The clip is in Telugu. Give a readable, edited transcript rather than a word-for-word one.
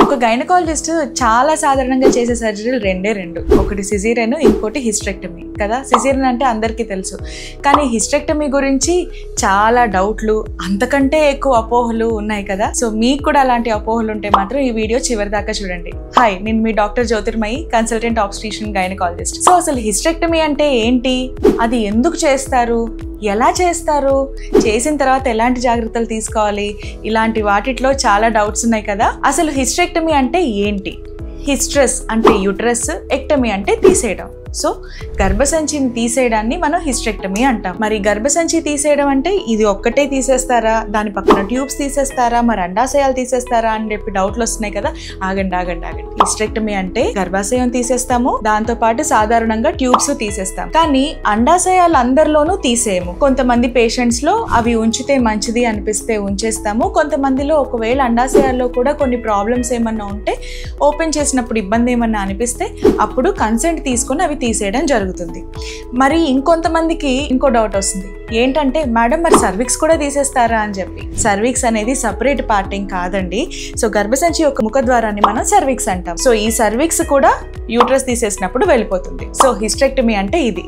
ఒక గైనకాలజిస్ట్ చాలా సాధారణంగా చేసే సర్జరీలు రెండు, ఒకటి సిజేరియన్, ఇంకోటి హిస్టెక్టమీ కదా. సిజేరియన్ అంటే అందరికీ తెలుసు, కానీ హిస్టెక్టమీ గురించి చాలా డౌట్లు, అంతకంటే ఎక్కువ అపోహలు ఉన్నాయి కదా. సో మీకు కూడా అలాంటి అపోహలు ఉంటే మాత్రం ఈ వీడియో చివరి దాకా చూడండి. హాయ్, నేను మీ doctor Jyothirmayi, consultant obstetrician gynaecologist. So అసలు హిస్టెక్టమీ అంటే ఏంటి, అది ఎందుకు చేస్తారు, ఎలా చేస్తారు, చేసిన తర్వాత ఎలాంటి జాగ్రత్తలు తీసుకోవాలి, ఇలాంటి వాటిలో చాలా డౌట్స్ ఉన్నాయి కదా. అసలు హిస్టెక్టమీ అంటే ఏంటి? హిస్ట్రస్ అంటే యూట్రస్, ఎక్టమీ అంటే తీసేయడం. సో గర్భసంచిని తీసేయడాన్ని మనం హిస్టెక్టమీ అంటాం. మరి గర్భసంచి తీసేయడం అంటే ఇది ఒక్కటే తీసేస్తారా, దాని పక్కన ట్యూబ్స్ తీసేస్తారా, మరి అండాశయాలు తీసేస్తారా అని చెప్పి డౌట్లు వస్తున్నాయి కదా. ఆగండి. హిస్టెక్టమీ అంటే గర్భాశయం తీసేస్తాము, దాంతో పాటు సాధారణంగా ట్యూబ్స్ తీసేస్తాం. కానీ అండాశయాలు అందరిలోనూ తీసేయము. కొంతమంది పేషెంట్స్ లో అవి ఉంచితే మంచిది అనిపిస్తే ఉంచేస్తాము. కొంతమందిలో ఒకవేళ అండాశయాల్లో కూడా కొన్ని ప్రాబ్లమ్స్ ఏమన్నా ఉంటే, ఓపెన్ చేసినప్పుడు ఇబ్బంది ఏమన్నా అనిపిస్తే అప్పుడు కన్సెంట్ తీసుకొని అవి తీసేయడం జరుగుతుంది. మరి ఇంకొంతమందికి ఇంకో డౌట్ వస్తుంది, ఏంటంటే మేడం మరి సర్విక్స్ కూడా తీసేస్తారా అని చెప్పి. సర్విక్స్ అనేది సపరేట్ పార్ట్ ఏం కాదండి. సో గర్భసంచి యొక్క ముఖద్వారాన్ని మనం సర్విక్స్ అంటాం. సో ఈ సర్విక్స్ కూడా యూట్రస్ తీసేసినప్పుడు వెళ్ళిపోతుంది. సో హిస్టెక్టమీ అంటే ఇది.